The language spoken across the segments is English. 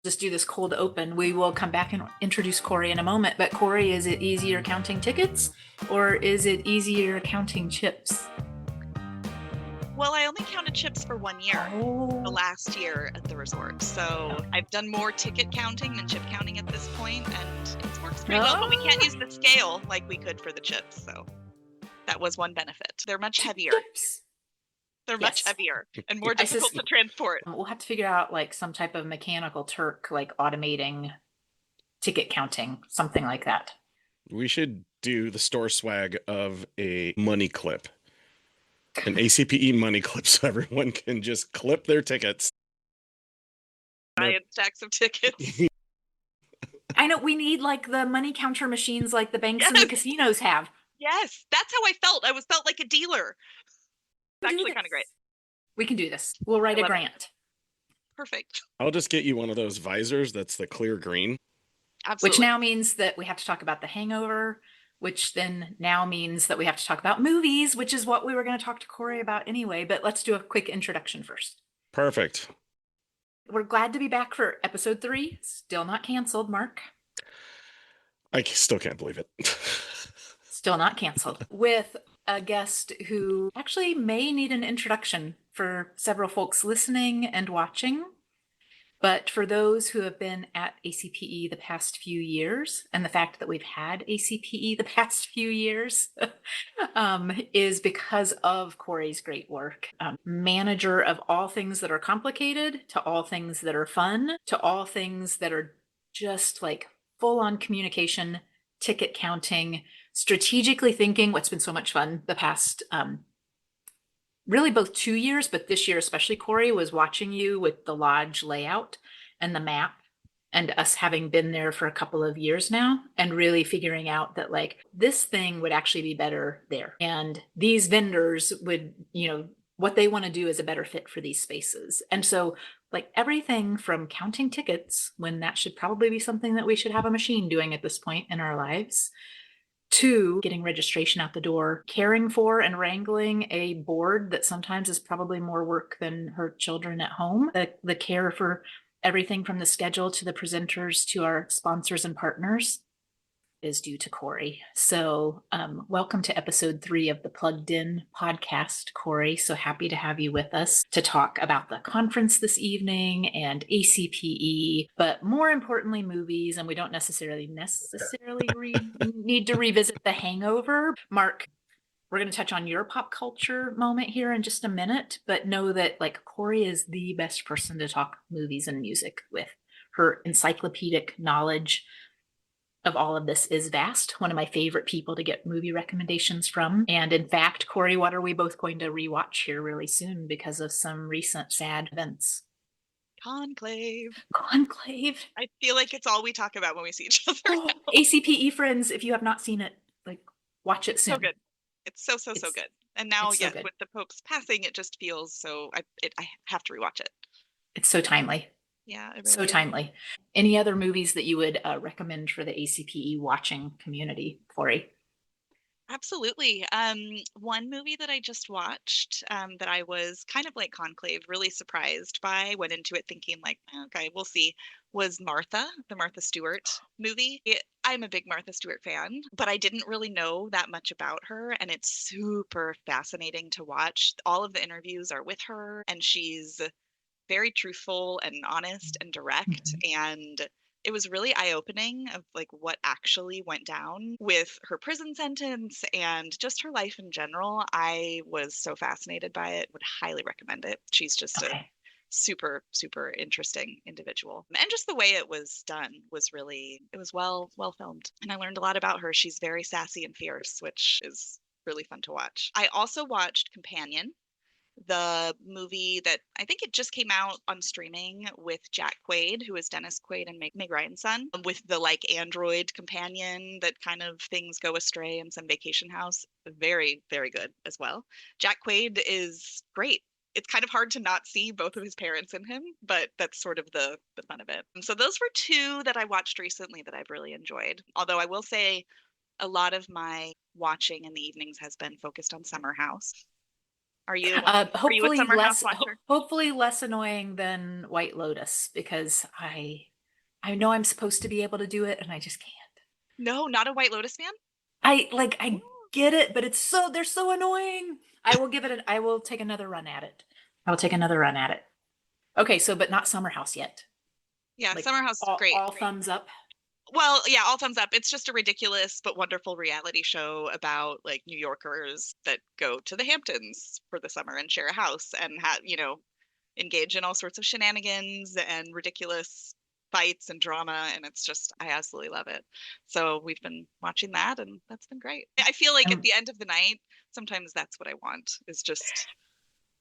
just do this cold open. We will come back and introduce Cory in a moment. But Cory, is it easier counting tickets or is it easier counting chips? Well, I only counted chips for 1 year, the last year at the resort. So I've done more ticket counting than chip counting at this point, and it works pretty well, but we can't use the scale like we could for the chips. So that was one benefit. They're much heavier. Chips. They're much heavier and more difficult to transport. We'll have to figure out like some type of mechanical Turk, like automating ticket counting, something like that. We should do the store swag of a money clip, an ACPE money clip, so everyone can just clip their tickets. Giant stacks of tickets. I know, we need like the money counter machines like the banks and the casinos have. Yes, that's how I felt. I felt like a dealer. It's actually kind of great. We can do this. We'll write a grant. Perfect. I'll just get you one of those visors that's the clear green. Absolutely. Which now means that we have to talk about The Hangover, which then now means that we have to talk about movies, which is what we were going to talk to Cory about anyway. But let's do a quick introduction first. Perfect. We're glad to be back for episode 3. Still not canceled, Mark. I still can't believe it. Still not canceled. With a guest who actually may need an introduction for several folks listening and watching. But for those who have been at ACPE the past few years, and the fact that we've had ACPE the past few years is because of Cory's great work. Manager of all things that are complicated, to all things that are fun, to all things that are just like full-on communication, ticket counting, strategically thinking. What's been so much fun the past really both 2 years, but this year especially, Cory, was watching you with the lodge layout and the map, and us having been there for a couple of years now, and really figuring out that like this thing would actually be better there. And these vendors would, you know, what they want to do is a better fit for these spaces. And so like everything from counting tickets, when that should probably be something that we should have a machine doing at this point in our lives, to getting registration out the door, caring for and wrangling a board that sometimes is probably more work than her children at home. The care for everything from the schedule to the presenters to our sponsors and partners is due to Cory. So welcome to episode 3 of the Plugged In podcast, Cory. So happy to have you with us to talk about the conference this evening and ACPE, but more importantly, movies. And we don't necessarily need to revisit The Hangover. Mark, we're going to touch on your pop culture moment here in just a minute, but know that like Cory is the best person to talk movies and music with. Her encyclopedic knowledge of all of this is vast. One of my favorite people to get movie recommendations from. And in fact, Cory, what are we both going to rewatch here really soon because of some recent sad events? Conclave. I feel like it's all we talk about when we see each other. ACPE friends, if you have not seen it, like watch it soon. So good. It's so good. And now, so with the Pope's passing, it just feels so. I have to rewatch it. It's so timely. Yeah, it really so timely. Any other movies that you would recommend for the ACPE watching community, Cory? Absolutely. One movie that I just watched that I was kind of like Conclave, really surprised by, went into it thinking like, okay, we'll see, was Martha, the Martha Stewart movie. I'm a big Martha Stewart fan, but I didn't really know that much about her, and it's super fascinating to watch. All of the interviews are with her, and she's very truthful and honest and direct. And it was really eye-opening of like what actually went down with her prison sentence and just her life in general. I was so fascinated by it, would highly recommend it. She's just a super interesting individual, and just the way it was done was really, it was well filmed, and I learned a lot about her. She's very sassy and fierce, which is really fun to watch. I also watched Companion, the movie that I think it just came out on streaming with Jack Quaid, who is Dennis Quaid and Meg Ryan's son, with the like android companion that kind of things go astray in some vacation house. Very good as well. Jack Quaid is great. It's kind of hard to not see both of his parents in him, but that's sort of the fun of it. And so those were 2 that I watched recently that I've really enjoyed. Although I will say a lot of my watching in the evenings has been focused on Summer House. Are you hopefully less annoying than White Lotus, because I I know I'm supposed to be able to do it and I just can't. No, not a White Lotus fan? I get it, but they're so annoying. I will take another run at it. I will take another run at it. Okay, so but not Summer House yet. Yeah, Like, Summer House is great. All thumbs up. Well, yeah, all thumbs up. It's just a ridiculous but wonderful reality show about like New Yorkers that go to the Hamptons for the summer and share a house and engage in all sorts of shenanigans and ridiculous fights and drama, and it's just I absolutely love it. So we've been watching that and that's been great. I feel like at the end of the night, sometimes that's what I want is just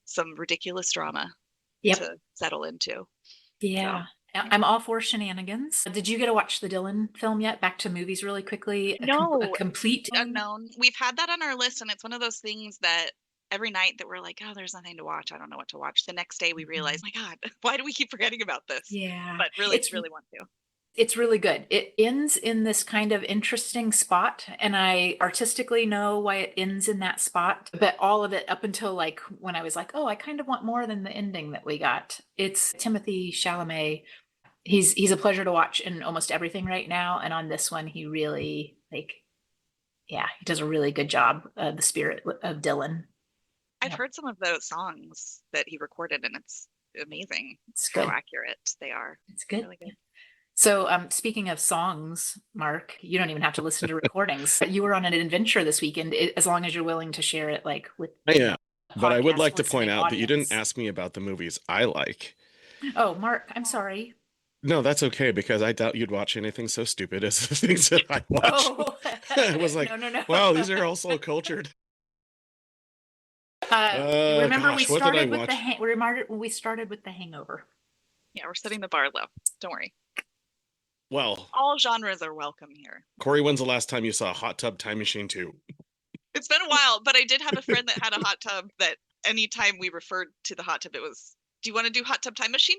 some ridiculous drama to settle into. Yeah. So. I'm all for shenanigans. Did you get to watch the Dylan film yet? Back to movies really quickly. No, A complete unknown. We've had that on our list, and it's one of those things that every night that we're like, oh, there's nothing to watch. I don't know what to watch. The next day we realize, my God, why do we keep forgetting about this? Yeah. But really want to. It's really good. It ends in this kind of interesting spot, and I artistically know why it ends in that spot. But all of it up until like when I was like, oh, I kind of want more than the ending that we got. It's Timothée Chalamet. He's a pleasure to watch in almost everything right now, and on this one, he really he does a really good job. The spirit of Dylan. I've heard some of those songs that he recorded, and it's amazing. It's how good. accurate they are. It's good. Really good. So, speaking of songs, Mark, you don't even have to listen to recordings. You were on an adventure this weekend, as long as you're willing to share it, like with. Yeah, but I would like to point listening out that you didn't audience. ask me about the movies I like. Oh, Mark, I'm sorry. No, that's okay because I doubt you'd watch anything so stupid as the things that I watch. Oh. I was like, no. wow, these are all so cultured. Remember, gosh, we what did I started with watch? we started with The Hangover. Yeah, we're setting the bar low. Don't worry. Well, all genres are welcome here. Cory, when's the last time you saw Hot Tub Time Machine 2? It's been a while, but I did have a friend that had a hot tub that anytime we referred to the hot tub, it was, do you want to do Hot Tub Time Machine?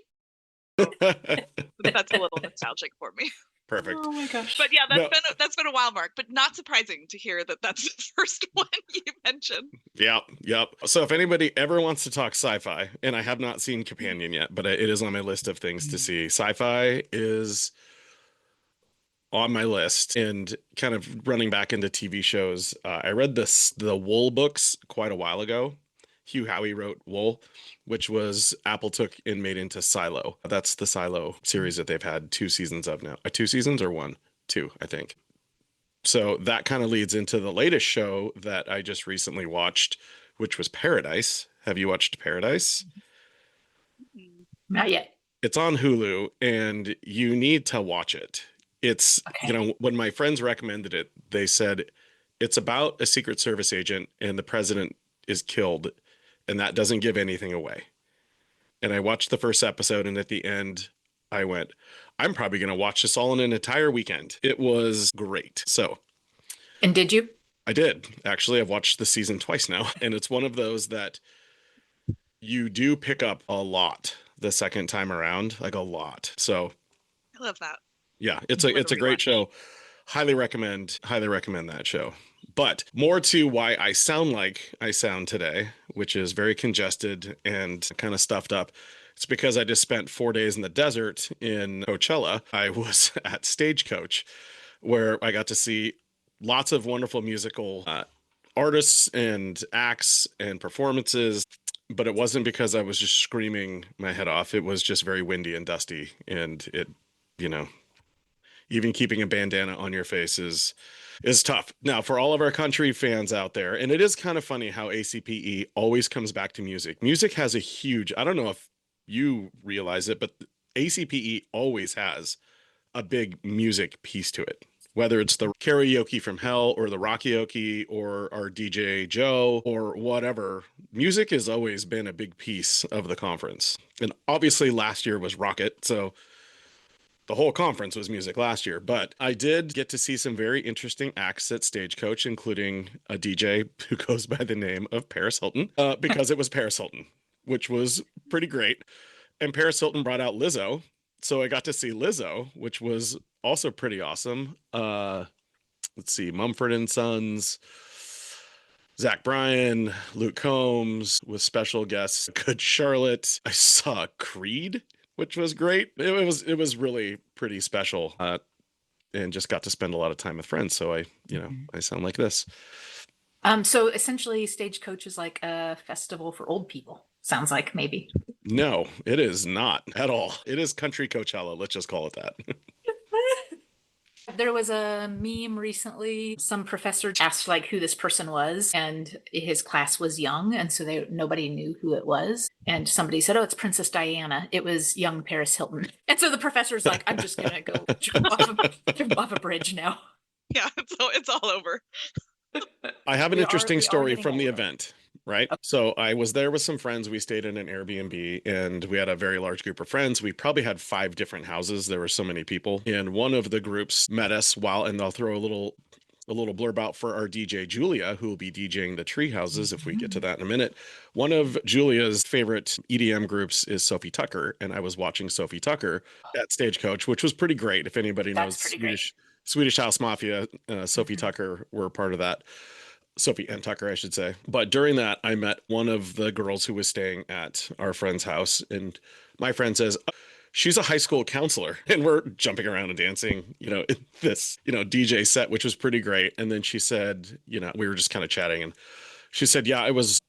That's a little nostalgic for me. Perfect. Oh my gosh. But yeah, that's been a while, Mark, but not surprising to hear that that's the first one you mentioned. Yep. So if anybody ever wants to talk sci-fi, and I have not seen Companion yet, but it is on my list of things to see. Sci-fi is on my list, and kind of running back into TV shows. I read the Wool books quite a while ago. Hugh Howey wrote Wool, which was Apple took and made into Silo. That's the Silo series that they've had 2 seasons of now. 2 seasons or 1? 2, I think. So that kind of leads into the latest show that I just recently watched, which was Paradise. Have you watched Paradise? Not yet. It's on Hulu, and you need to watch it. It's, when my friends recommended it, they said it's about a Secret Service agent and the president is killed, and that doesn't give anything away. And I watched the first episode, and at the end, I went, I'm probably going to watch this all in an entire weekend. It was great. So. And did you? I did. Actually, I've watched the season twice now, and it's one of those that you do pick up a lot the second time around, like a lot. So. I love that. Yeah, it's a great show. Highly recommend that show. But more to why I sound like I sound today, which is very congested and kind of stuffed up. It's because I just spent 4 days in the desert in Coachella. I was at Stagecoach, where I got to see lots of wonderful musical artists and acts and performances. But it wasn't because I was just screaming my head off. It was just very windy and dusty. And it, even keeping a bandana on your face is tough. Now, for all of our country fans out there, and it is kind of funny how ACPE always comes back to music. Music has a huge, I don't know if you realize it, but ACPE always has a big music piece to it. Whether it's the karaoke from hell or the rockaoke or our DJ Joe or whatever, music has always been a big piece of the conference. And obviously last year was Rocket, so the whole conference was music last year, but I did get to see some very interesting acts at Stagecoach, including a DJ who goes by the name of Paris Hilton, because it was Paris Hilton, which was pretty great. And Paris Hilton brought out Lizzo, so I got to see Lizzo, which was also pretty awesome. Let's see, Mumford & Sons, Zach Bryan, Luke Combs, with special guests Good Charlotte. I saw Creed which was great. It was really pretty special, and just got to spend a lot of time with friends. So I sound like this. So essentially, Stagecoach is like a festival for old people. Sounds like maybe. No, it is not at all. It is country Coachella. Let's just call it that. There was a meme recently. Some professor asked like who this person was, and his class was young, and so nobody knew who it was. And somebody said, "Oh, it's Princess Diana." It was young Paris Hilton. And so the professor's like, "I'm just gonna go jump off a bridge now." Yeah, so it's all over. I have an interesting we are story getting from the older. event, right? So I was there with some friends. We stayed in an Airbnb and we had a very large group of friends. We probably had 5 different houses. There were so many people. And one of the groups met us and I'll throw a little blurb out for our DJ Julia, who will be DJing the tree houses if we get to that in a minute. One of Julia's favorite EDM groups is Sophie Tucker, and I was watching Sophie Tucker at Stagecoach, which was pretty great. If anybody knows That's pretty great. Swedish House Mafia, Sophie Mhm. Tucker were part of that. Sophie and Tucker, I should say. But during that, I met one of the girls who was staying at our friend's house, and my friend says, she's a high school counselor, and we're jumping around and dancing, in this, DJ set, which was pretty great. And then she said, we were just kind of chatting, and she said, yeah, I was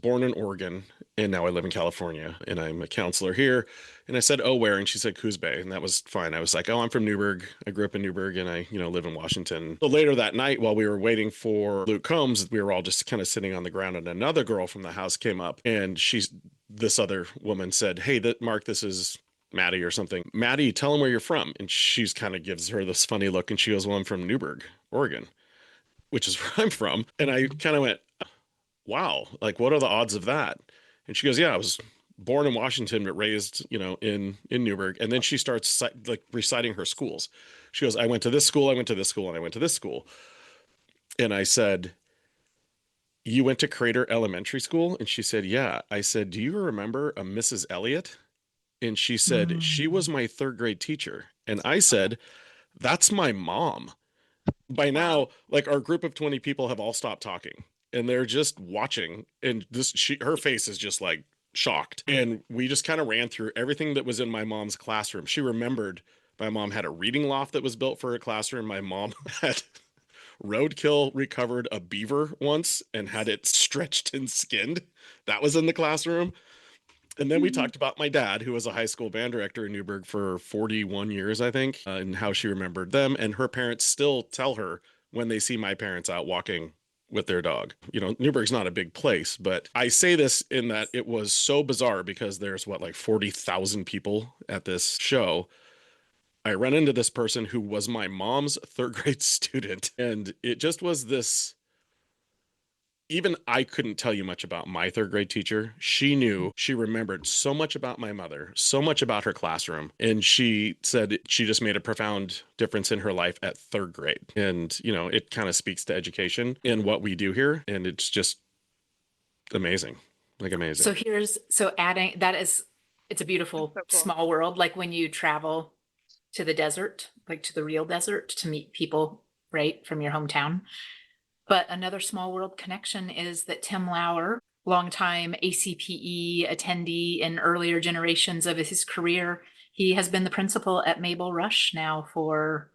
born in Oregon and now I live in California and I'm a counselor here. And I said, oh, where? And she said, Coos Bay. And that was fine. I was like, oh, I'm from Newberg. I grew up in Newberg and I, live in Washington. So later that night, while we were waiting for Luke Combs, we were all just kind of sitting on the ground and another girl from the house came up and this other woman said, hey, Mark, this is Maddie or something. Maddie, tell him where you're from. And she's kind of gives her this funny look and she goes, well, I'm from Newberg, Oregon, which is where I'm from. And I kind of went, wow, like what are the odds of that? And she goes, yeah, I was born in Washington, but raised, in Newberg. And then she starts like reciting her schools. She goes, I went to this school, I went to this school, and I went to this school. And I said, you went to Crater Elementary School? And she said, yeah. I said, do you remember a Mrs. Elliott? And she said, she was Mm. my 3rd grade teacher. And I said, that's my mom. By Wow. now, like our group of 20 people have all stopped talking and they're just watching. And her face is just like shocked. And we just kind of ran through everything that was in my mom's classroom. She remembered my mom had a reading loft that was built for her classroom. My mom had roadkill recovered a beaver once and had it stretched and skinned. That was in the classroom. And then we talked about my dad, who was a high school band director in Newberg for 41 years, I think, and how she remembered them. And her parents still tell her when they see my parents out walking with their dog. Newberg's not a big place, but I say this in that it was so bizarre because there's like 40,000 people at this show. I ran into this person who was my mom's 3rd grade student, and it just was this. Even I couldn't tell you much about my 3rd grade teacher. She remembered so much about my mother, so much about her classroom. And she said she just made a profound difference in her life at 3rd grade. And, it kind of speaks to education and what we do here. And it's just amazing, like amazing. So adding that it's a That's beautiful so cool. small world. Like when you travel to the desert, like to the real desert to meet people right from your hometown. But another small world connection is that Tim Lauer, longtime ACPE attendee in earlier generations of his career, he has been the principal at Mabel Rush now for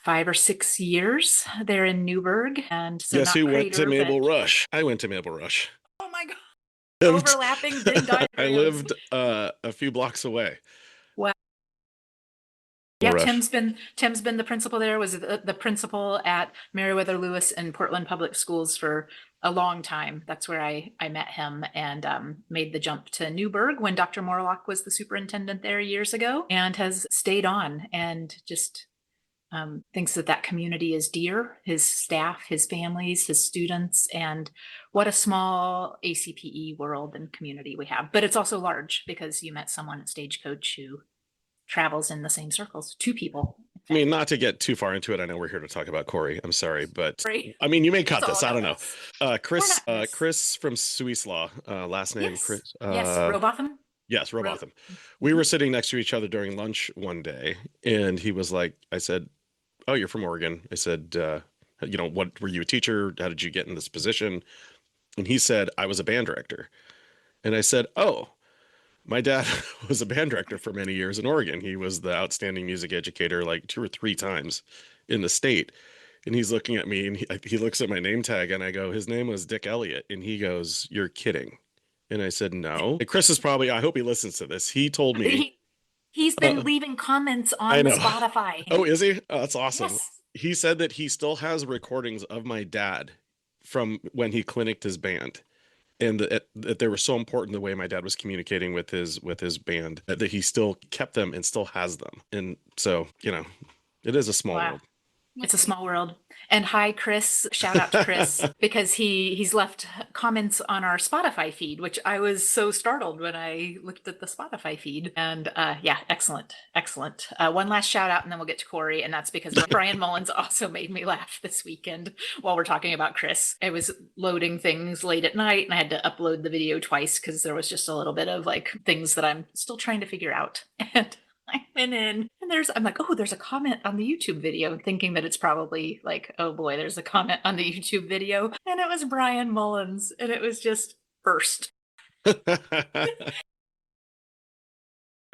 5 or 6 years. They're in Newberg, and so Guess not who went to Crater, but Mabel Rush? I went to Mabel Rush. oh my God, Lived, overlapping Venn I diagrams. lived a few blocks away. Wow. Mabel Yeah, Rush. Tim's been the principal there, was the principal at Meriwether Lewis and Portland Public Schools for a long time. That's where I met him and made the jump to Newberg when Dr. Morlock was the superintendent there years ago and has stayed on and just thinks that community is dear, his staff, his families, his students, and what a small ACPE world and community we have. But it's also large because you met someone at Stagecoach who travels in the same circles, 2 people. I mean, not to get too far into it. I know we're here to talk about Cory. I'm sorry, but Right. I mean, you may It's cut all this. I about don't know. us. We're Chris, not this. Chris from Swiss Law, last name Yes. Chris. Yes. Robotham. Yes, Ro- Robotham. We were sitting next to each other during lunch one day, and he was like, I said, "Oh, you're from Oregon." I said, "What were you a teacher? How did you get in this position?" And he said, "I was a band director." And I said, "Oh." My dad was a band director for many years in Oregon. He was the outstanding music educator like 2 or 3 times in the state. And he's looking at me and he looks at my name tag and I go, his name was Dick Elliott. And he goes, "You're kidding." And I said, "No." And Chris is probably, I hope he listens to this. He told me, He's been leaving comments I on the know. Spotify. Oh, is he? Oh, that's awesome. Yes. He said that he still has recordings of my dad from when he clinicked his band. And that they were so important the way my dad was communicating with his band that he still kept them and still has them. And so, it is a small Wow. world. It's a small world. And hi, Chris. Shout out to Chris because he's left comments on our Spotify feed, which I was so startled when I looked at the Spotify feed. And yeah, excellent. Excellent. One last shout out and then we'll get to Cory. And that's because Brian Mullins also made me laugh this weekend while we're talking about Chris. I was loading things late at night and I had to upload the video twice because there was just a little bit of like things that I'm still trying to figure out. And I went in and I'm like, oh, there's a comment on the YouTube video, thinking that it's probably like, oh boy, there's a comment on the YouTube video. And it was Brian Mullins and it was just burst. Oh,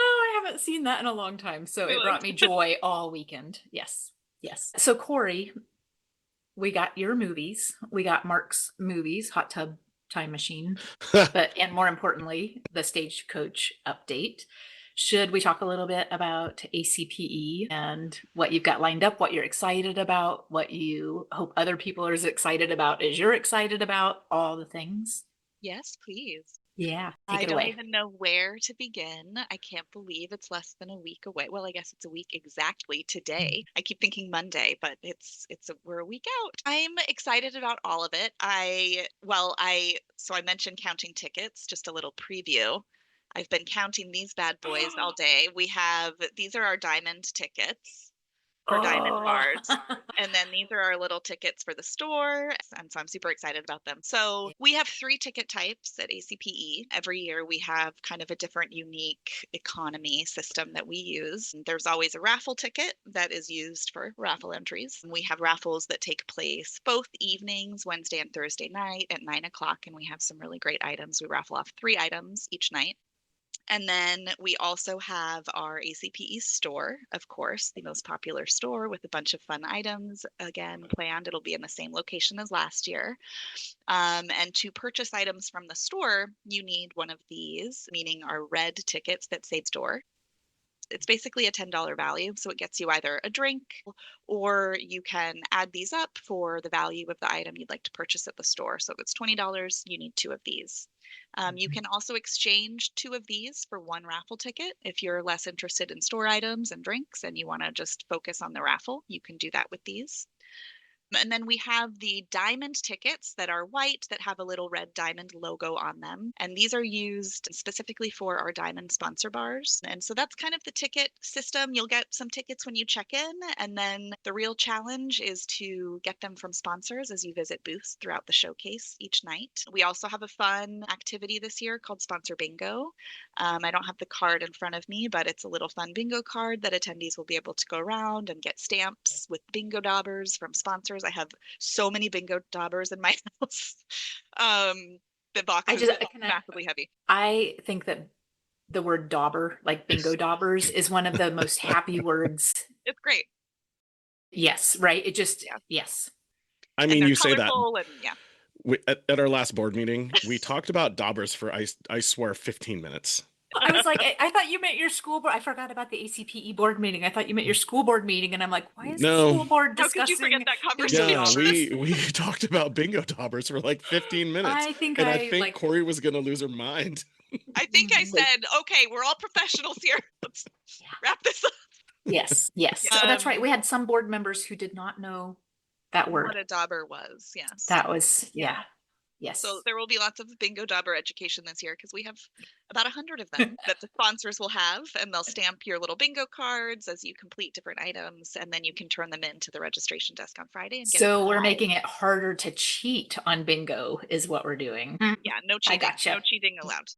I haven't seen that in a long time. So it brought me joy all weekend. Yes. Yes. So Cory, we got your movies. We got Marc's movies, Hot Tub Time Machine, and more importantly, the Stagecoach update. Should we talk a little bit about ACPE and what you've got lined up, what you're excited about, what you hope other people are as excited about as you're excited about, all the things? Yes, please. Yeah, I don't even know where to begin. I can't believe it's less than a week away. Well, I guess it's a week exactly today. I keep thinking Monday, but we're a week out. I'm excited about all of it. I mentioned counting tickets, just a little preview. I've been counting these bad boys all day. These are our diamond tickets or diamond cards. And then these are our little tickets for the store. And so I'm super excited about them. So we have 3 ticket types at ACPE. Every year we have kind of a different unique economy system that we use. There's always a raffle ticket that is used for raffle entries. We have raffles that take place both evenings, Wednesday and Thursday night at 9:00. And we have some really great items. We raffle off 3 items each night. And then we also have our ACPE store, of course, the most popular store with a bunch of fun items. Again, planned, it'll be in the same location as last year. And to purchase items from the store, you need one of these, meaning our red tickets that say store. It's basically a $10 value. So it gets you either a drink or you can add these up for the value of the item you'd like to purchase at the store. So if it's $20, you need 2 of these. You can also exchange 2 of these for 1 raffle ticket. If you're less interested in store items and drinks and you want to just focus on the raffle, you can do that with these. And then we have the diamond tickets that are white that have a little red diamond logo on them. And these are used specifically for our diamond sponsor bars. And so that's kind of the ticket system. You'll get some tickets when you check in. And then the real challenge is to get them from sponsors as you visit booths throughout the showcase each night. We also have a fun activity this year called Sponsor Bingo. I don't have the card in front of me, but it's a little fun bingo card that attendees will be able to go around and get stamps with bingo daubers from sponsors. I have so many bingo daubers in my house. The box is massively heavy. I think that the word dauber, like bingo daubers, is one of the most happy words. It's great. Yes, right? It just, yes. I mean, you say that. And, at our last board meeting, we talked about daubers for, I swear, 15 minutes. I was like, I thought you meant your school board. I forgot about the ACPE board meeting. I thought you meant your school board meeting. And I'm like, why is the school board discussing? How could you forget that conversation? Yeah, we talked about bingo daubers for like 15 minutes. I think Cory was going to lose her mind. I think I said, okay, we're all professionals here. Let's wrap this up. Yes. So that's right. We had some board members who did not know that word. What a dauber was, yes. That was, yeah. Yes. So there will be lots of bingo dauber education this year because we have about 100 of them that the sponsors will have, and they'll stamp your little bingo cards as you complete different items, and then you can turn them into the registration desk on Friday. And so we're making it harder to cheat on bingo is what we're doing. Yeah, no cheating. I gotcha. No cheating allowed.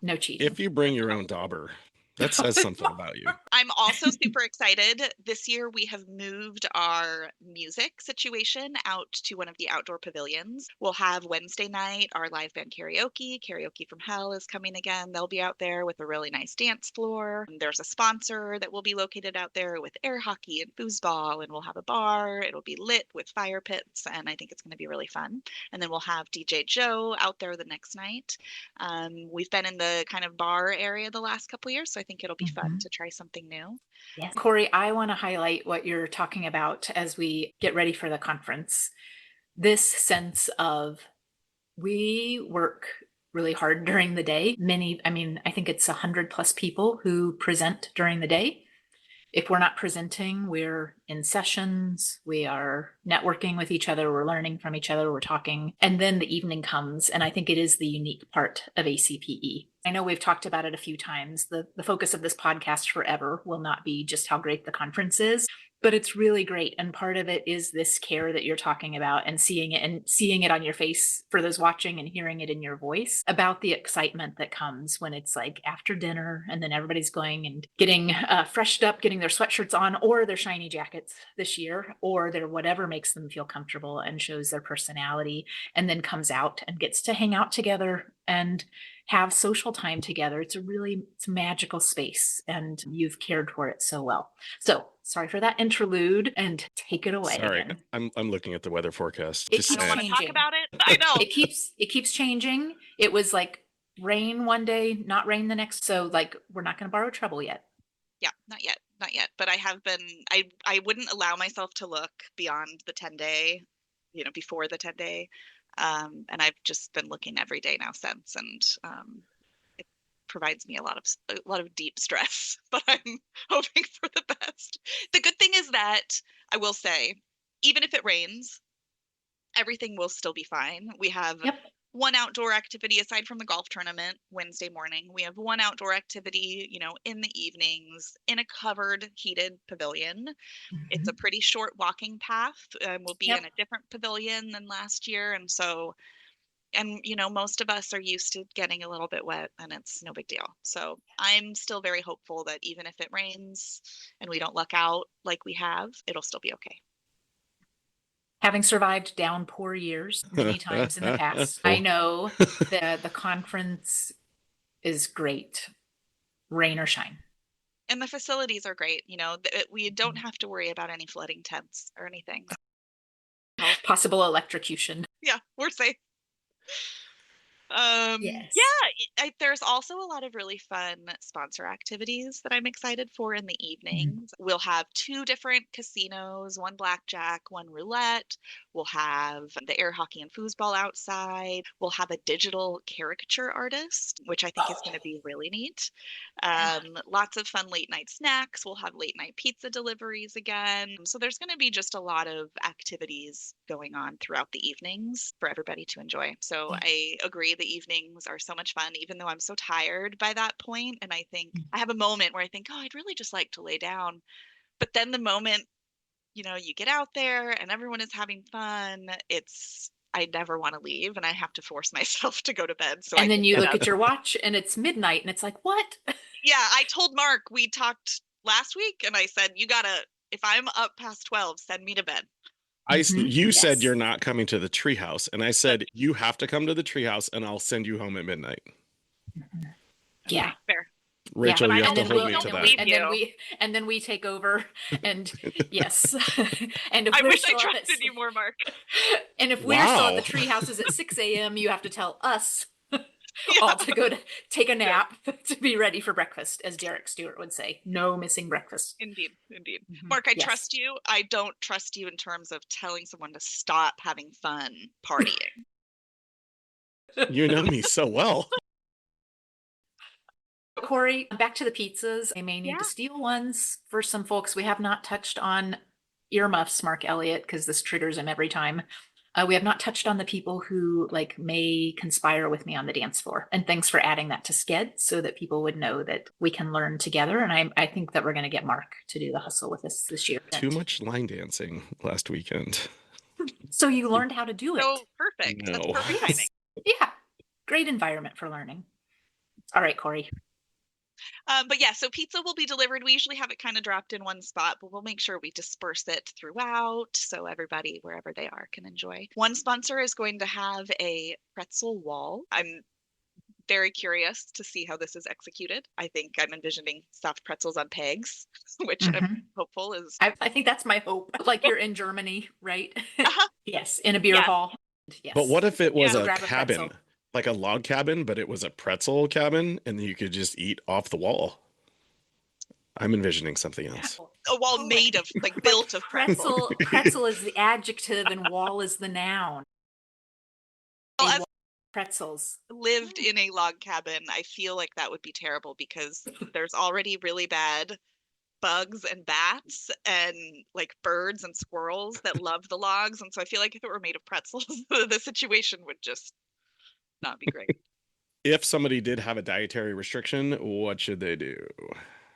No cheating. If you bring your own dauber, That says something about you. I'm also super excited. This year we have moved our music situation out to one of the outdoor pavilions. We'll have Wednesday night our live band karaoke. Karaoke from Hell is coming again. They'll be out there with a really nice dance floor. There's a sponsor that will be located out there with air hockey and foosball, and we'll have a bar. It'll be lit with fire pits, and I think it's going to be really fun. And then we'll have DJ Joe out there the next night. We've been in the kind of bar area the last couple years, so I think it'll be fun to try something new. Yes. Cory, I want to highlight what you're talking about as we get ready for the conference. This sense of we work really hard during the day. I think it's 100+ people who present during the day. If we're not presenting, we're in sessions, we are networking with each other, we're learning from each other, we're talking, and then the evening comes. And I think it is the unique part of ACPE. I know we've talked about it a few times. The focus of this podcast forever will not be just how great the conference is, but it's really great. And part of it is this care that you're talking about and seeing it on your face for those watching and hearing it in your voice about the excitement that comes when it's like after dinner and then everybody's going and getting freshed up, getting their sweatshirts on or their shiny jackets this year, or their whatever makes them feel comfortable and shows their personality, and then comes out and gets to hang out together and have social time together. It's a magical space, and you've cared for it so well. So sorry for that interlude, and take it away. Sorry, again. I'm looking at the weather forecast. It I don't want to talk about it. I know. It keeps changing. It was like rain one day, not rain the next. So like, we're not going to borrow trouble yet. Yeah, not yet. But I have been, I wouldn't allow myself to look beyond the 10-day, before the 10-day. And I've just been looking every day now since, and it provides me a lot of deep stress, but I'm hoping for the best. The good thing is that I will say, even if it rains, everything will still be fine. We have one outdoor activity aside from the golf tournament Wednesday morning. We have one outdoor activity, in the evenings in a covered, heated pavilion. It's a pretty short walking path. We'll be in a different pavilion than last year. And so, most of us are used to getting a little bit wet, and it's no big deal. So I'm still very hopeful that even if it rains and we don't luck out like we have, it'll still be okay. Having survived downpour years many times in the past, I know that the conference is great, rain or shine. And the facilities are great. We don't have to worry about any flooding tents or anything. Possible electrocution. Yeah, we're safe. Yes. There's also a lot of really fun sponsor activities that I'm excited for in the evenings. We'll have 2 different casinos, one blackjack, one roulette. We'll have the air hockey and foosball outside. We'll have a digital caricature artist, which I think is going to be really neat. Lots of fun late night snacks. We'll have late night pizza deliveries again. So there's going to be just a lot of activities going on throughout the evenings for everybody to enjoy. So I agree, the evenings are so much fun, even though I'm so tired by that point. And I think I have a moment where I think, I'd really just like to lay down. But then the moment, you get out there and everyone is having fun, I never want to leave, and I have to force myself to go to bed. And then you look at your watch and it's midnight and it's like, what? Yeah, I told Mark, we talked last week, and I said, if I'm up past 12, send me to bed. You said you're not coming to the treehouse, and I said you have to come to the treehouse, and I'll send you home at midnight. Yeah, fair. Rachel, you have to hold me to that. And then we take over, and yes. And if I wish I trusted you more, Mark. And if we're still at the tree houses at 6 a.m., you have to tell us all to go to take a nap to be ready for breakfast, as Derek Stewart would say. No missing breakfast. Indeed. Mark, I trust you. I don't trust you in terms of telling someone to stop having fun partying. You know me so well. Cory, back to the pizzas. I may need to steal ones for some folks. We have not touched on earmuffs, Mark Elliott, because this triggers him every time. We have not touched on the people who may conspire with me on the dance floor. And thanks for adding that to Sked so that people would know that we can learn together. And I think that we're going to get Mark to do the hustle with us this year. Too much line dancing last weekend. So you learned how to do it. Oh, perfect. No. That's perfect timing. Yeah. Great environment for learning. All right, Cory. But yeah, so pizza will be delivered. We usually have it kind of dropped in one spot, but we'll make sure we disperse it throughout so everybody, wherever they are, can enjoy. One sponsor is going to have a pretzel wall. I'm very curious to see how this is executed. I think I'm envisioning stuffed pretzels on pegs, which I'm Mhm. hopeful is. I think that's my hope. Like you're in Germany, right? Uh-huh. Yes, in a beer Yeah. hall. Yes. But what if it Yeah. was Go a grab a cabin, pretzel. like a log cabin, but it was a pretzel cabin and you could just eat off the wall? I'm envisioning something else. A wall Oh, made like- of, like built of pretzel. Pretzel is the adjective and wall is the noun. Well, A as wall of pretzels. lived in a log cabin, I feel like that would be terrible because there's already really bad bugs and bats and like birds and squirrels that love the logs. And so I feel like if it were made of pretzels, the situation would just not be great. If somebody did have a dietary restriction, what should they do?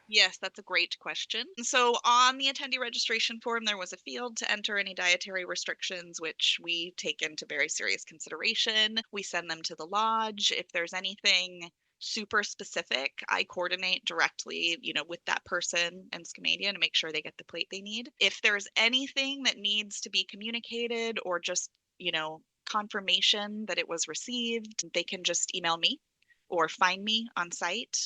Yes, that's a great question. So on the attendee registration form, there was a field to enter any dietary restrictions, which we take into very serious consideration. We send them to the lodge. If there's anything super specific, I coordinate directly, with that person and Skamania to make sure they get the plate they need. If there's anything that needs to be communicated or just, confirmation that it was received, they can just email me or find me on site.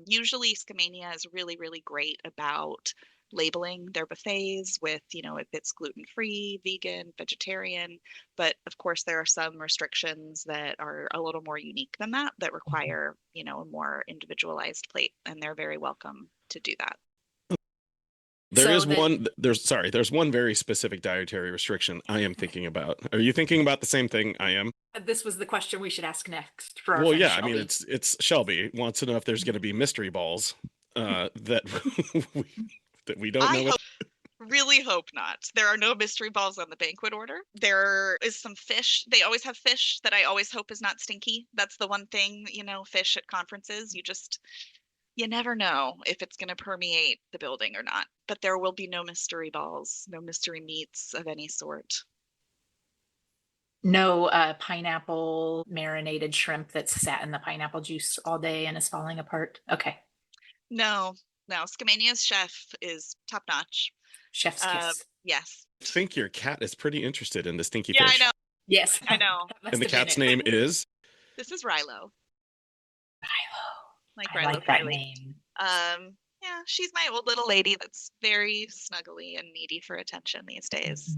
Usually Skamania is really, really great about labeling their buffets with, if it's gluten-free, vegan, vegetarian. But of course, there are some restrictions that are a little more unique than that require, a more individualized plate, and they're very welcome to do that. There's one very specific dietary restriction I am thinking about. Are you thinking about the same thing I am? This was the question we should ask next for our Well, friend yeah, I mean Shelby. it's Shelby wants to know if there's going to be mystery balls that we, that we don't know. Really hope not. There are no mystery balls on the banquet order. There is some fish. They always have fish that I always hope is not stinky. That's the one thing, fish at conferences. You never know if it's going to permeate the building or not. But there will be no mystery balls, no mystery meats of any sort. No pineapple marinated shrimp that's sat in the pineapple juice all day and is falling apart. Okay. No. Skamania's chef is top notch. Chef's kiss. Yes. I think your cat is pretty interested in the stinky Yeah, fish. I know. Yes. I know. And the cat's name is? This is Rilo. Rilo. Like I Rilo like that Kiley. name. Yeah, she's my old little lady that's very snuggly and needy for attention these days.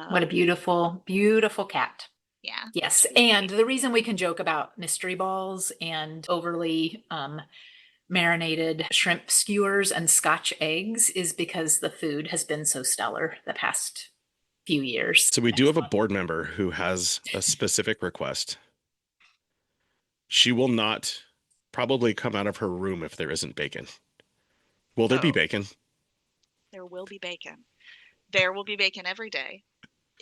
What a beautiful, beautiful cat. Yeah. Yes. And the reason we can joke about mystery balls and overly marinated shrimp skewers and Scotch eggs is because the food has been so stellar the past few years. So we do have a board member who has a specific request. She will not probably come out of her room if there isn't bacon. Will there be bacon? There will be bacon. There will be bacon every day.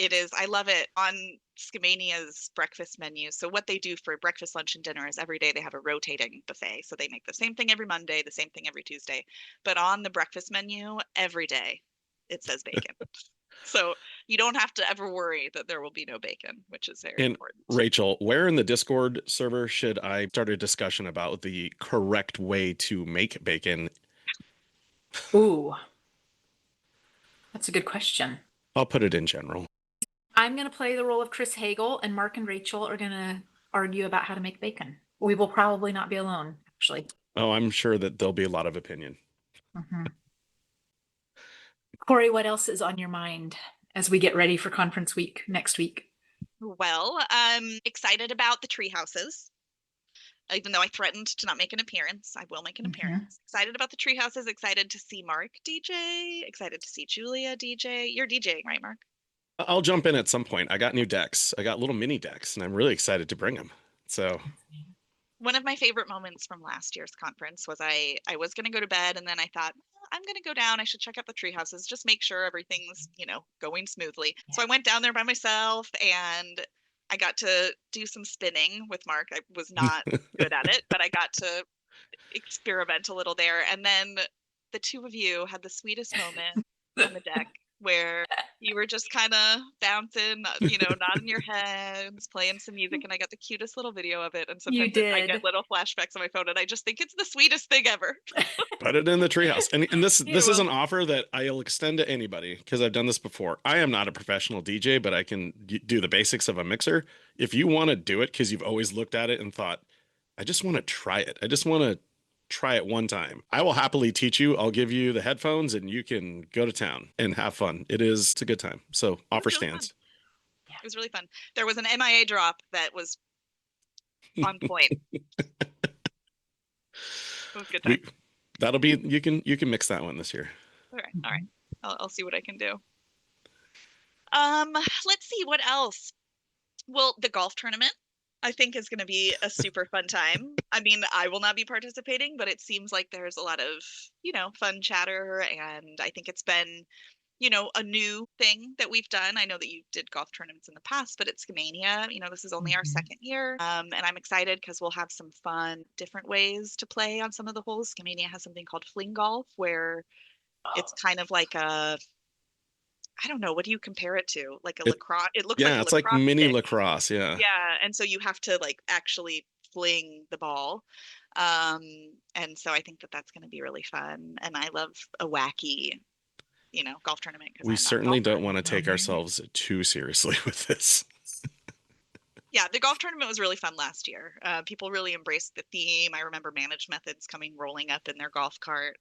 I love it on Skamania's breakfast menu. So what they do for breakfast, lunch, and dinner is every day they have a rotating buffet. So they make the same thing every Monday, the same thing every Tuesday. But on the breakfast menu, every day it says bacon. So you don't have to ever worry that there will be no bacon, which is very important. Rachel, where in the Discord server should I start a discussion about the correct way to make bacon? Ooh, that's a good question. I'll put it in general. I'm going to play the role of Chris Hagel, and Marc and Rachel are going to argue about how to make bacon. We will probably not be alone, actually. Oh, I'm sure that there'll be a lot of opinion. Cory, what else is on your mind as we get ready for conference week next week? Well, I'm excited about the tree houses. Even though I threatened to not make an appearance, I will make an appearance. Excited about the tree houses, excited to see Marc DJ, excited to see Julia DJ. You're DJing, right, Marc? I'll jump in at some point. I got new decks. I got little mini decks, and I'm really excited to bring them. So one of my favorite moments from last year's conference was I was going to go to bed, and then I thought, I'm going to go down. I should check out the tree houses, just make sure everything's, going smoothly. Yeah. So I went down there by myself, and I got to do some spinning with Marc. I was not good at it, but I got to experiment a little there. And then the two of you had the sweetest moment on the deck where you were just kind of bouncing, you know, nodding your heads, playing some music, and I got the cutest little video of it. And You sometimes I did. get little flashbacks on my phone, and I just think it's the sweetest thing ever. Put it in the treehouse. And this You this is will. an offer that I'll extend to anybody because I've done this before. I am not a professional DJ, but I can do the basics of a mixer. If you want to do it because you've always looked at it and thought, I just want to try it. I just want to try it one time. I will happily teach you. I'll give you the headphones and you can go to town and have fun. It's a good time. So offer really fun. stands. It was really fun. There was an MIA drop that was on point. It was a good time. That'll be you can mix that one this year. All right. I'll see what I can do. Let's see what else. Well, the golf tournament, I think, is going to be a super fun time. I mean, I will not be participating, but it seems like there's a lot of, you know, fun chatter, and I think it's been, you know, a new thing that we've done. I know that you did golf tournaments in the past, but it's Scamania. You know, this is only our second year. And I'm excited because we'll have some fun, different ways to play on some of the holes. Scamania has something called fling golf, where it's kind of like a, I don't know, what do you compare it to? Like a lacrosse? It looks like a it's like lacrosse mini stick. lacrosse. Yeah. Yeah. And so you have to like actually fling the ball. And so I think that that's going to be really fun. And I love a wacky, you know, golf tournament. We certainly don't want to take ourselves too seriously with this. Yeah, the golf tournament was really fun last year. People really embraced the theme. I remember Managed Methods coming rolling up in their golf cart.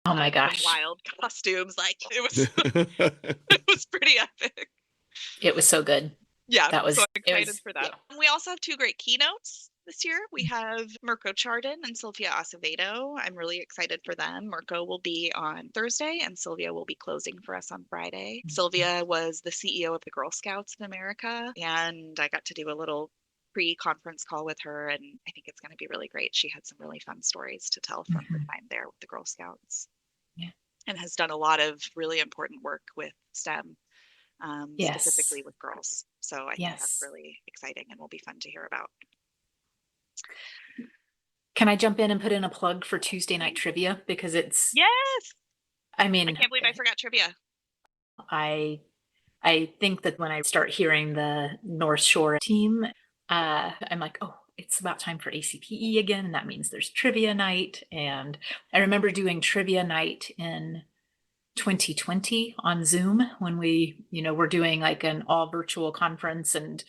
Oh my gosh. Wild costumes. Like it was pretty epic. It was so good. Yeah, that was so I'm excited for that. Yeah. We also have two great keynotes this year. We have Mirko Chardon and Sylvia Acevedo. I'm really excited for them. Mirko will be on Thursday and Sylvia will be closing for us on Friday. Sylvia was the CEO of the Girl Scouts of America, and I got to do a little pre-conference call with her, and I think it's going to be really great. She had some really fun stories to tell from her time there with the Girl Scouts. Yeah. And has done a lot of really important work with STEM. Yes. Specifically with girls. So I think Yes. that's really exciting and will be fun to hear about. Can I jump in and put in a plug for Tuesday night trivia? Because it's, Yes. I mean, I can't believe I forgot trivia. I think that when I start hearing the North Shore team, I'm like, oh, it's about time for ACPE again. And that means there's trivia night. And I remember doing trivia night in 2020 on Zoom when we, you know, we're doing like an all virtual conference, and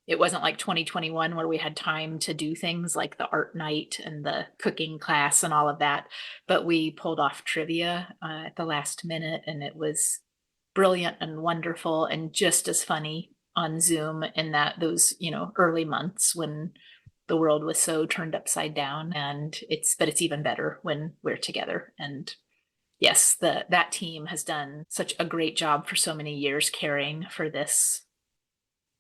it wasn't like 2021 where we had time to do things like the art night and the cooking class and all of that. But we pulled off trivia at the last minute, and it was brilliant and wonderful and just as funny on Zoom in those, you know, early months when the world was so turned upside down. And it's even better when we're together. And yes, that team has done such a great job for so many years caring for this,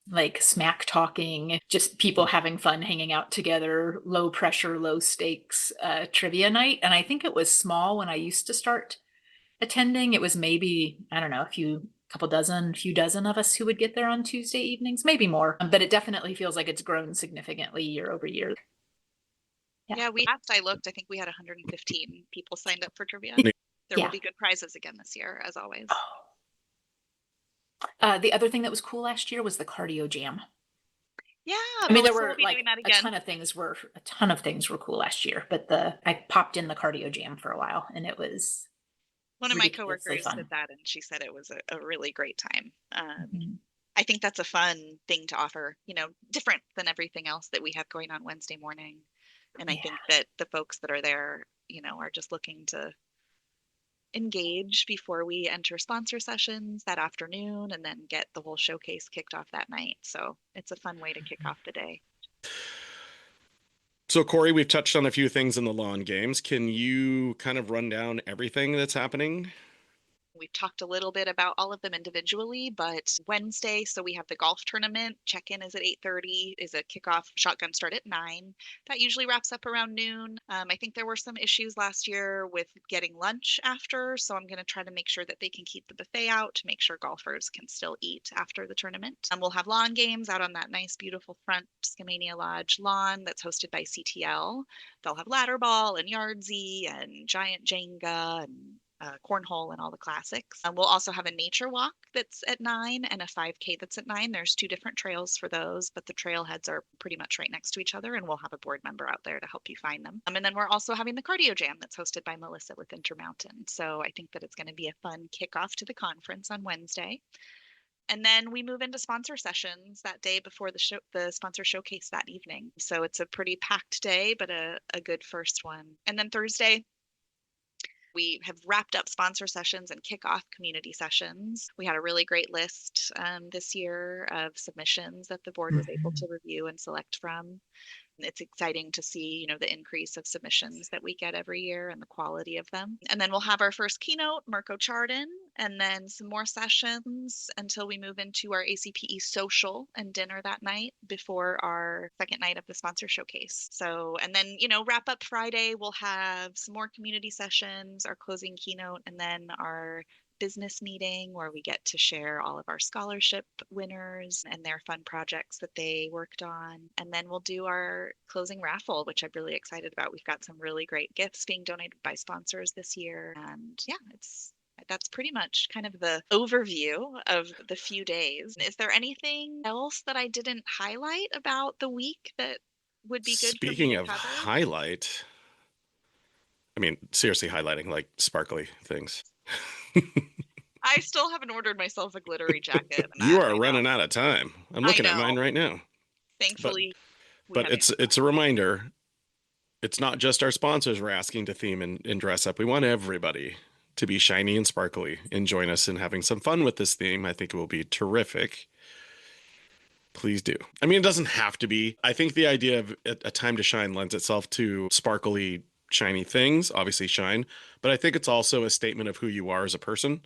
like smack talking, just people having fun, hanging out together, low pressure, low stakes trivia night. And I think it was small when I used to start attending. It was maybe, I don't know, a few dozen of us who would get there on Tuesday evenings, maybe more. But it definitely feels like it's grown significantly year over year. Yeah, last I looked, I think we had 115 people signed up for trivia. There will be good prizes again this year, as always. The other thing that was cool last year was the cardio jam. Yeah, I mean, there were like a ton of things were cool last year, but I popped in the cardio jam for a while, and it was one of my coworkers did that, and she said it was a really great time. I think that's a fun thing to offer, you know, different than everything else that we have going on Wednesday morning. And I think that the folks that are there, you know, are just looking to engage before we enter sponsor sessions that afternoon and then get the whole showcase kicked off that night. So it's a fun way to kick off the day. So Cory, we've touched on a few things in the lawn games. Can you kind of run down everything that's happening? We've talked a little bit about all of them individually, but Wednesday, so we have the golf tournament. Check-in is at 8:30, is a kickoff shotgun start at 9. That usually wraps up around noon. I think there were some issues last year with getting lunch after, so I'm going to try to make sure that they can keep the buffet out to make sure golfers can still eat after the tournament. We'll have lawn games out on that nice, beautiful front Scamania Lodge lawn that's hosted by CTL. They'll have ladder ball and Yardsie and giant Jenga and cornhole and all the classics. We'll also have a nature walk that's at 9 and a 5K that's at 9. There's 2 different trails for those, but the trailheads are pretty much right next to each other, and we'll have a board member out there to help you find them. And then we're also having the cardio jam that's hosted by Melissa with Intermountain. So I think that it's going to be a fun kickoff to the conference on Wednesday. And then we move into sponsor sessions that day before the sponsor showcase that evening. So it's a pretty packed day, but a good first one. And then Thursday, we have wrapped up sponsor sessions and kickoff community sessions. We had a really great list this year of submissions that the board was able to review and select from. It's exciting to see, the increase of submissions that we get every year and the quality of them. And then we'll have our first keynote, Mirko Chardon, and then some more sessions until we move into our ACPE social and dinner that night before our second night of the sponsor showcase. So, and then, wrap up Friday, we'll have some more community sessions, our closing keynote, and then our business meeting where we get to share all of our scholarship winners and their fun projects that they worked on. And then we'll do our closing raffle, which I'm really excited about. We've got some really great gifts being donated by sponsors this year. And yeah, that's pretty much kind of the overview of the few days. Is there anything else that I didn't highlight about the week that would be good Speaking for me to of cover? highlight, I mean, seriously highlighting like sparkly things. I still haven't ordered myself a glittery jacket. You are running out of time. I'm looking at mine right now. Thankfully, but it's a reminder. It's not just our sponsors we're asking to theme and dress up. We want everybody to be shiny and sparkly and join us in having some fun with this theme. I think it will be terrific. Please do. I mean, it doesn't have to be. I think the idea of a time to shine lends itself to sparkly, shiny things, obviously shine, but I think it's also a statement of who you are as a person.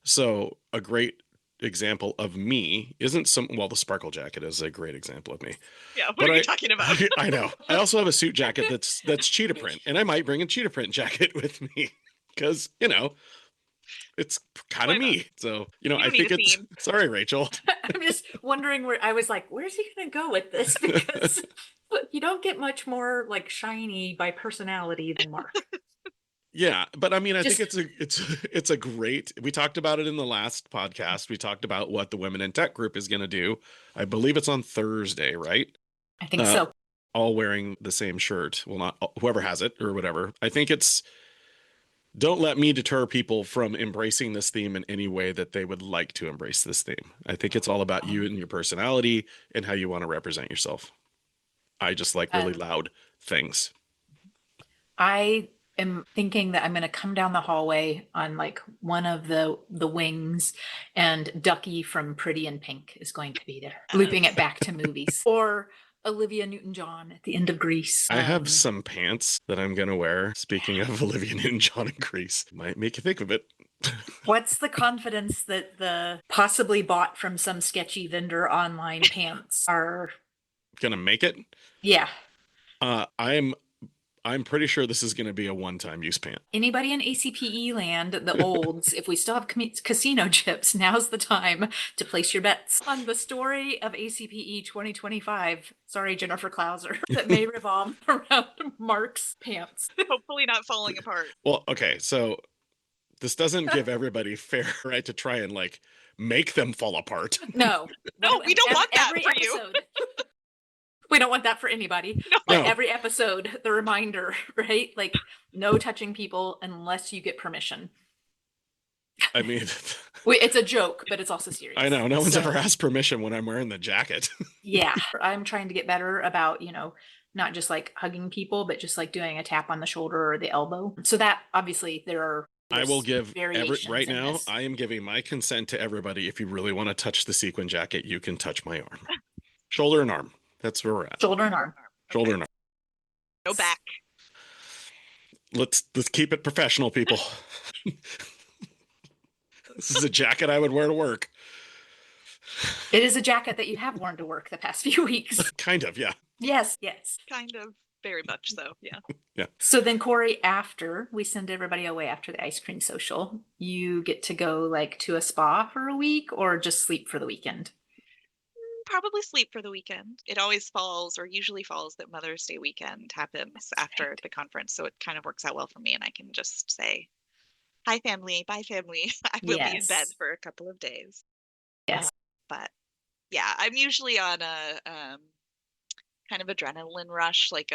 So a great example of me isn't the sparkle jacket is a great example of me. Yeah, what are you talking about? I know. I also have a suit jacket that's cheetah print, and I might bring a cheetah print jacket with me because, it's kind of me. So, I think it's sorry, Rachel. I'm just wondering where I was like, where's he gonna go with this? Because you don't get much more like shiny by personality than Mark. Yeah, but I mean, I think it's a great. We talked about it in the last podcast. We talked about what the Women in Tech group is going to do. I believe it's on Thursday, right? I think so. All wearing the same shirt. Well, not whoever has it or whatever. I think don't let me deter people from embracing this theme in any way that they would like to embrace this theme. I think it's all about you and your personality and how you want to represent yourself. I just like really loud things. I am thinking that I'm going to come down the hallway on like one of the wings, and Ducky from Pretty in Pink is going to be there, looping it back to movies, or Olivia Newton-John at the end of Grease. I have some pants that I'm going to wear. Speaking of Olivia Newton-John and Grease, might make you think of it. What's the confidence that the possibly bought from some sketchy vendor online pants are going to make it? Yeah. I'm pretty sure this is going to be a one-time use pant. Anybody in ACPE land, the olds, if we still have casino chips, now's the time to place your bets on the story of ACPE 2025. Sorry, Jennifer Clouser, that may revolve around Mark's pants. Hopefully not falling apart. Well, okay, so this doesn't give everybody fair right to try and like make them fall apart. No, we don't want that for you. We don't want that for anybody. No. Every episode, the reminder, right? Like, no touching people unless you get permission. I mean, it's a joke, but it's also serious. I know. No one's ever asked permission when I'm wearing the jacket. Yeah. I'm trying to get better about, not just like hugging people, but just like doing a tap on the shoulder or the elbow. So that obviously I will give right now. This. I am giving my consent to everybody. If you really want to touch the sequin jacket, you can touch my arm, shoulder and arm. That's where we're at. Shoulder and arm. Shoulder and arm. No back. Let's keep it professional, people. This is a jacket I would wear to work. It is a jacket that you have worn to work the past few weeks. Kind of, yeah. Yes. Kind of. Very much so, yeah. Yeah. So then, Cory, after we send everybody away after the ice cream social, you get to go like to a spa for a week or just sleep for the weekend? Probably sleep for the weekend. It always falls, or usually falls, that Mother's Day weekend happens after the conference. So it kind of works out well for me, and I can just say, Hi, family. Bye, family. I will be in bed Yes. for a couple of days. Yes. But yeah, I'm usually on a kind of adrenaline rush, like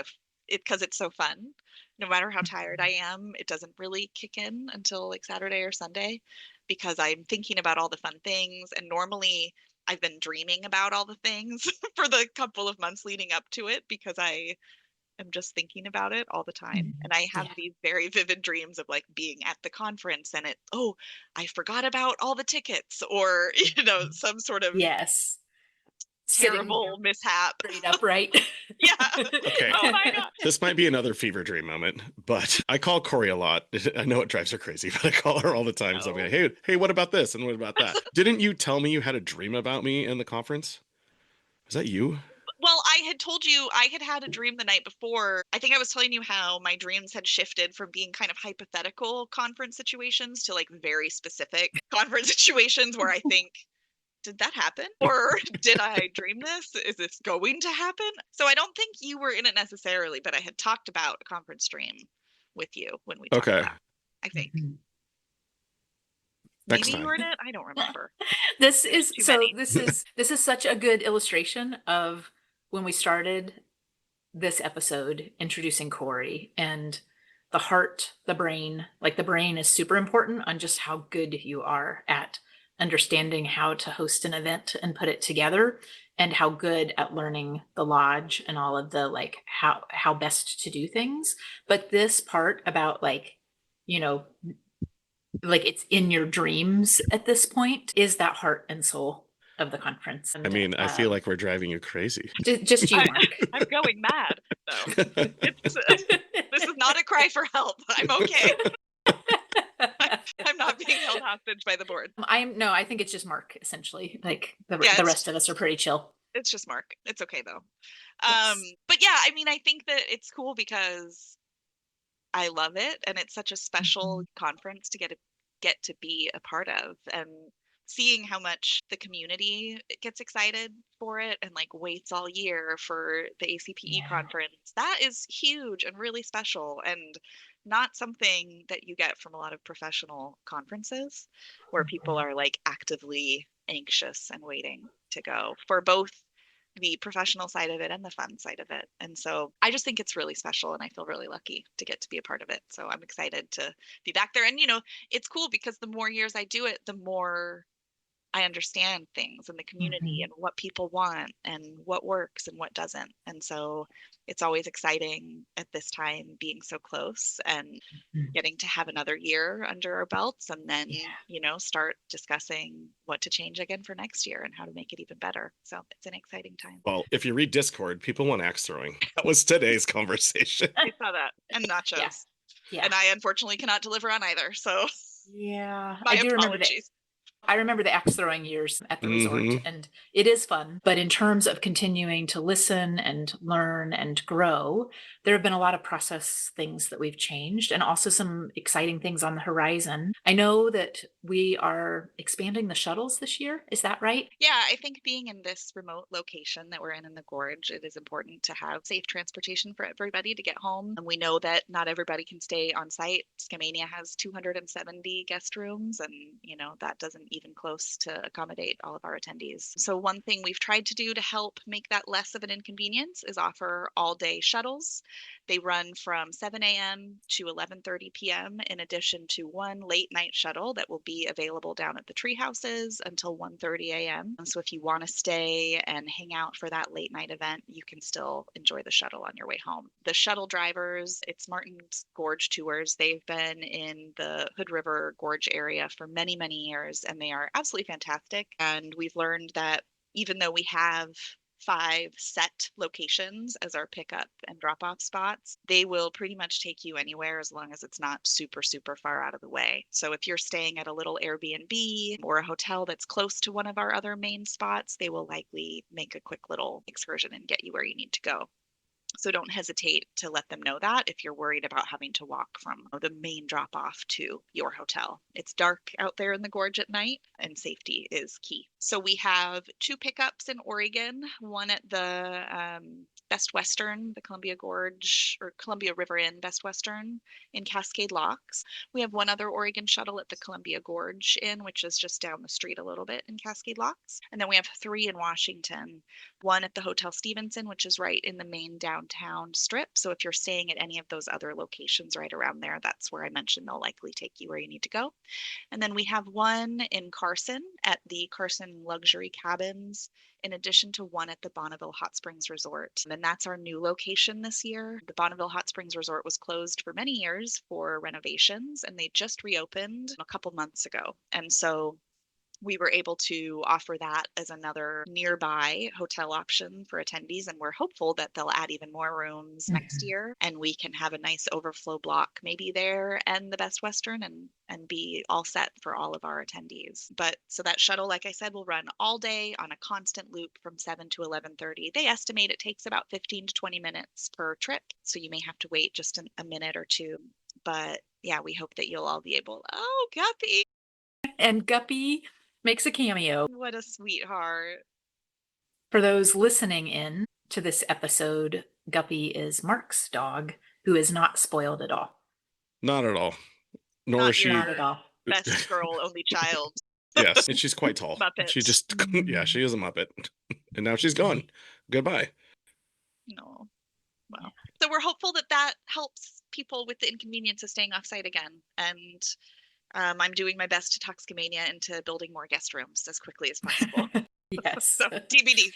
because it's so fun. No matter how tired I am, it doesn't really kick in until like Saturday or Sunday because I'm thinking about all the fun things. And normally I've been dreaming about all the things for the couple of months leading up to it because I am just thinking about it all the time. And I have Yeah. these very vivid dreams of like being at the conference and oh, I forgot about all the tickets or, some sort of Yes. Sitting terrible mishap. straight upright. Yeah. Okay. Oh my God. This might be another fever dream moment, but I call Cory a lot. I know it drives her crazy, but I call her all the time. So I'm like, hey, what about this? And what about that? Didn't you tell me you had a dream about me in the conference? Was that you? Well, I had told you I had a dream the night before. I think I was telling you how my dreams had shifted from being kind of hypothetical conference situations to like very specific conference situations where I think, did that happen? Or did I dream this? Is this going to happen? So I don't think you were in it necessarily, but I had talked about a conference dream with you when we talked Okay. about it, I think. Next Maybe you were time. in it. I don't remember. This There's is too so many. this is such a good illustration of when we started this episode introducing Cory and the heart, the brain. Like the brain is super important on just how good you are at understanding how to host an event and put it together, and how good at learning the lodge and all of the like how best to do things. But this part about like, you know, like it's in your dreams at this point is that heart and soul of the conference. I And mean, I feel like we're driving you crazy. just you, Mark. I'm going mad. So this is not a cry for help. I'm okay. I'm not being held hostage by the board. I think it's just Mark essentially. Like Yeah, the rest of us are pretty chill. it's just Mark. It's okay though. Yes. But yeah, I mean, I think that it's cool because I love it and it's such a special conference to get to be a part of, and seeing how much the community gets excited for it and like waits all year for the ACPE Yeah. conference. That is huge and really special and not something that you get from a lot of professional conferences where people are like actively anxious and waiting to go for both the professional side of it and the fun side of it. And so I just think it's really special and I feel really lucky to get to be a part of it. So I'm excited to be back there. And, it's cool because the more years I do it, the more I understand things and the community and what people want and what works and what doesn't. And so it's always exciting at this time being so close and getting to have another year under our belts and then, start discussing what to change again for next year and how to make it even better. So it's an exciting time. Well, if you read Discord, people want axe throwing. That was today's conversation. I saw that. And nachos. Yeah. Yeah. And I unfortunately cannot deliver on either. So Yeah. my I do remember that. apologies. I remember the axe throwing years at the resort, Mhm. and it is fun. But in terms of continuing to listen and learn and grow, there have been a lot of process things that we've changed and also some exciting things on the horizon. I know that we are expanding the shuttles this year. Is that right? Yeah, I think being in this remote location that we're in the gorge, it is important to have safe transportation for everybody to get home. And we know that not everybody can stay on site. Skamania has 270 guest rooms, and that doesn't even close to accommodate all of our attendees. So one thing we've tried to do to help make that less of an inconvenience is offer all-day shuttles. They run from 7 a.m. to 11:30 p.m. in addition to one late night shuttle that will be available down at the tree houses until 1:30 a.m. So if you want to stay and hang out for that late night event, you can still enjoy the shuttle on your way home. The shuttle drivers, it's Martin's Gorge Tours. They've been in the Hood River Gorge area for many, many years, and they are absolutely fantastic. And we've learned that even though we have 5 set locations as our pickup and drop off spots, they will pretty much take you anywhere as long as it's not super, super far out of the way. So if you're staying at a little Airbnb or a hotel that's close to one of our other main spots, they will likely make a quick little excursion and get you where you need to go. So don't hesitate to let them know that if you're worried about having to walk from the main drop off to your hotel. It's dark out there in the gorge at night, and safety is key. So we have 2 pickups in Oregon, one at the Best Western, the Columbia Gorge or Columbia River Inn Best Western in Cascade Locks. We have one other Oregon shuttle at the Columbia Gorge Inn, which is just down the street a little bit in Cascade Locks. And then we have 3 in Washington, one at the Hotel Stevenson, which is right in the main downtown strip. So if you're staying at any of those other locations right around there, that's where I mentioned they'll likely take you where you need to go. And then we have one in Carson at the Carson Luxury Cabins, in addition to one at the Bonneville Hot Springs Resort. And that's our new location this year. The Bonneville Hot Springs Resort was closed for many years for renovations, and they just reopened a couple months ago. And so we were able to offer that as another nearby hotel option for attendees. And we're hopeful that they'll add even more rooms next year, and we can have a nice overflow block maybe there and the Best Western and be all set for all of our attendees. But so that shuttle, like I said, will run all day on a constant loop from 7 to 11:30. They estimate it takes about 15 to 20 minutes per trip. So you may have to wait just a minute or two. But yeah, we hope that you'll all be able, oh, Guppy. And Guppy makes a cameo. What a sweetheart. For those listening in to this episode, Guppy is Mark's dog, who is not spoiled at all. Not at all. Nor Not is she. Not at all. Best girl, only child. Yes, and she's quite tall. Muppet. She just, yeah, she is a Muppet. And now she's gone. Goodbye. No. Well, so we're hopeful that that helps people with the inconvenience of staying offsite again. And I'm doing my best to talk Scamania into building more guest rooms as quickly as possible. Yes. So TBD.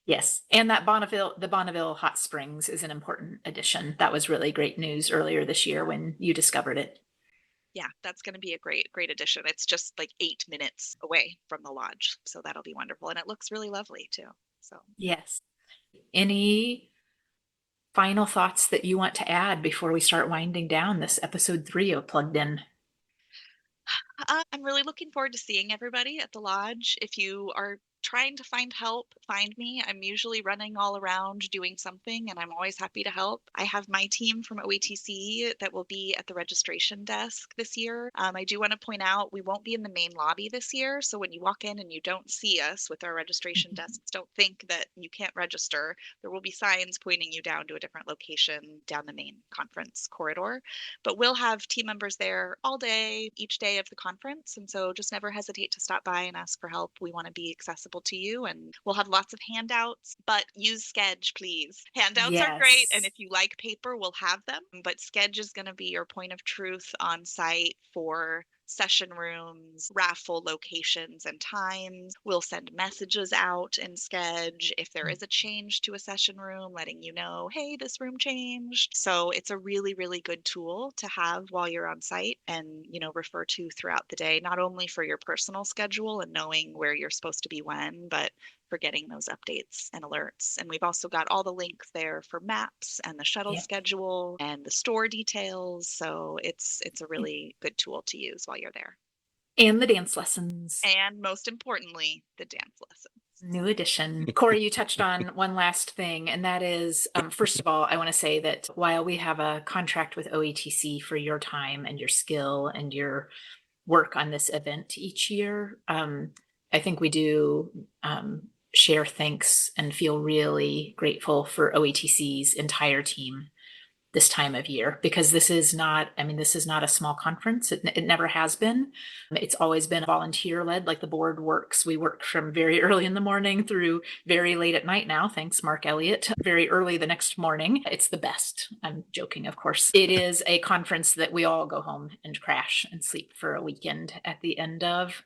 Yes. And the Bonneville Hot Springs is an important addition. That was really great news earlier this year when you discovered it. Yeah, that's going to be a great addition. It's just like 8 minutes away from the lodge. So that'll be wonderful. And it looks really lovely too. So yes. Any final thoughts that you want to add before we start winding down this episode 3 of Plugged In? I'm really looking forward to seeing everybody at the lodge. If you are trying to find help, find me. I'm usually running all around doing something, and I'm always happy to help. I have my team from OETC that will be at the registration desk this year. I do want to point out we won't be in the main lobby this year, so when you walk in and you don't see us with our registration desks, don't think that you can't register. There will be signs pointing you down to a different location down the main conference corridor, but we'll have team members there all day, each day of the conference, and so just never hesitate to stop by and ask for help. We want to be accessible to you, and we'll have lots of handouts, but use Sketch, please. Handouts are great, and if you like paper, we'll have them, but Sketch is going to be your point of truth on site for session rooms, raffle locations and times. We'll send messages out in Sketch if there is a change to a session room, letting you know, hey, this room changed. So it's a really good tool to have while you're on site and, refer to throughout the day, not only for your personal schedule and knowing where you're supposed to be when, but for getting those updates and alerts. And we've also got all the links there for maps and the shuttle schedule and the store details. So it's a really good tool to use while you're there. And the dance lessons. And most importantly, the dance lessons. New addition. Cory, you touched on one last thing, and that is, first of all, I want to say that while we have a contract with OETC for your time and your skill and your work on this event each year, I think we do share thanks and feel really grateful for OETC's entire team this time of year, because this is not a small conference. It never has been. It's always been volunteer led, like the board works. We work from very early in the morning through very late at night now. Thanks, Mark Elliott. Very early the next morning. It's the best. I'm joking, of course. It is a conference that we all go home and crash and sleep for a weekend at the end of.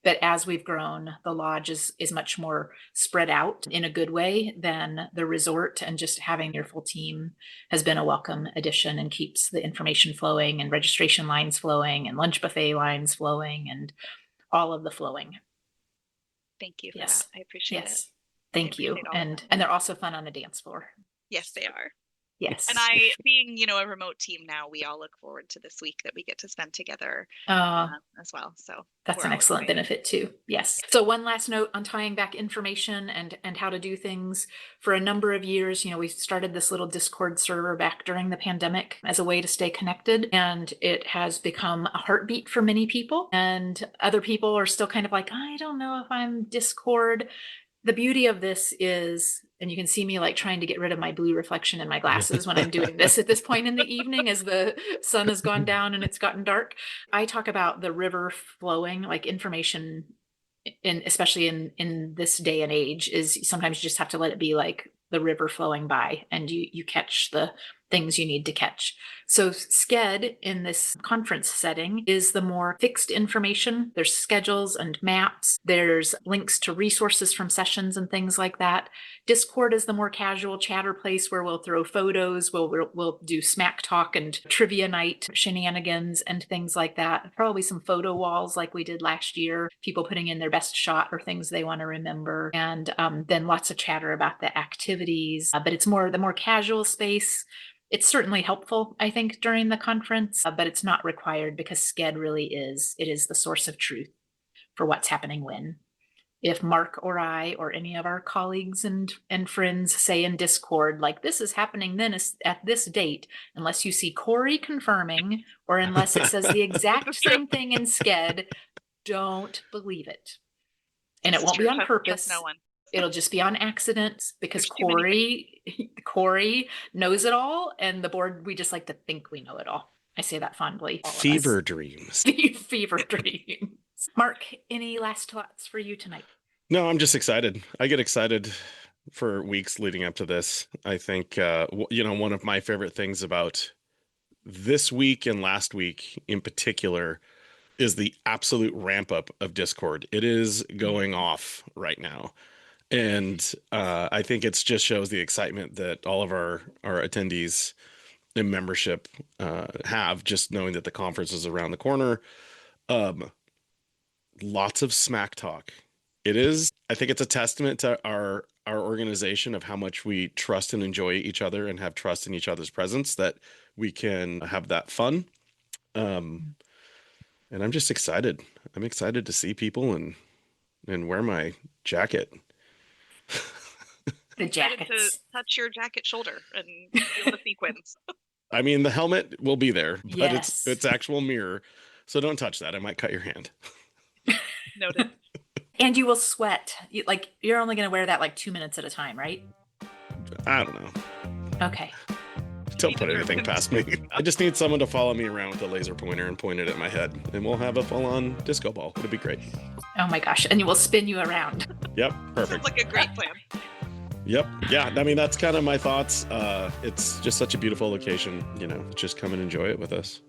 But as we've grown, the lodge is much more spread out in a good way than the resort, and just having your full team has been a welcome addition and keeps the information flowing and registration lines flowing and lunch buffet lines flowing and all of the flowing. Thank you for that. I appreciate it. Thank you. And they're also fun on the dance floor. Yes, they are. Yes. And being, a remote team now, we all look forward to this week that we get to spend together as well. So that's we're an all excellent excited. benefit too. Yes. So one last note on tying back information and how to do things. For a number of years, we started this little Discord server back during the pandemic as a way to stay connected. And it has become a heartbeat for many people. And other people are still kind of like, I don't know if I'm Discord. The beauty of this is, and you can see me like trying to get rid of my blue reflection in my glasses when I'm doing this at this point in the evening as the sun has gone down and it's gotten dark. I talk about the river flowing, like information especially in this day and age, is sometimes you just have to let it be like the river flowing by and you catch the things you need to catch. So SCED in this conference setting is the more fixed information. There's schedules and maps. There's links to resources from sessions and things like that. Discord is the more casual chatter place where we'll throw photos, we'll do smack talk and trivia night shenanigans and things like that. Probably some photo walls like we did last year, people putting in their best shot or things they want to remember. And then lots of chatter about the activities, but it's the more casual space. It's certainly helpful, I think, during the conference, but it's not required because SCED really is the source of truth for what's happening when. If Mark or I or any of our colleagues and friends say in Discord, like, this is happening then at this date, unless you see Cory confirming or unless it says the exact same thing in SCED, don't believe it. And it won't be on purpose. No one. It'll just be on accident because There's Cory knows it all, and the board, we just like to think we know it all. I say that fondly. Fever dreams. Fever dreams. Mark, any last thoughts for you tonight? No, I'm just excited. I get excited for weeks leading up to this. I think, one of my favorite things about this week and last week in particular is the absolute ramp up of Discord. It is going off right now. And I think it just shows the excitement that all of our attendees and membership have, just knowing that the conference is around the corner. Lots of smack talk. I think it's a testament to our organization of how much we trust and enjoy each other and have trust in each other's presence, that we can have that fun. And I'm just excited. I'm excited to see people and wear my jacket. The jackets. To touch your jacket shoulder and feel the sequins. I mean, the helmet will be there, but yes. it's actual mirror. So don't touch that. I might cut your hand. Noted. And you will sweat. You're only going to wear that like 2 minutes at a time, right? I don't know. Okay. Don't put anything past me. I just need someone to follow me around with a laser pointer and point it at my head, and we'll have a full-on disco ball. It'll be great. Oh my gosh. And you will spin you around. Yep. Perfect. Sounds like a great plan. Yep. Yeah. I mean, that's kind of my thoughts. It's just such a beautiful location, just come and enjoy it with us.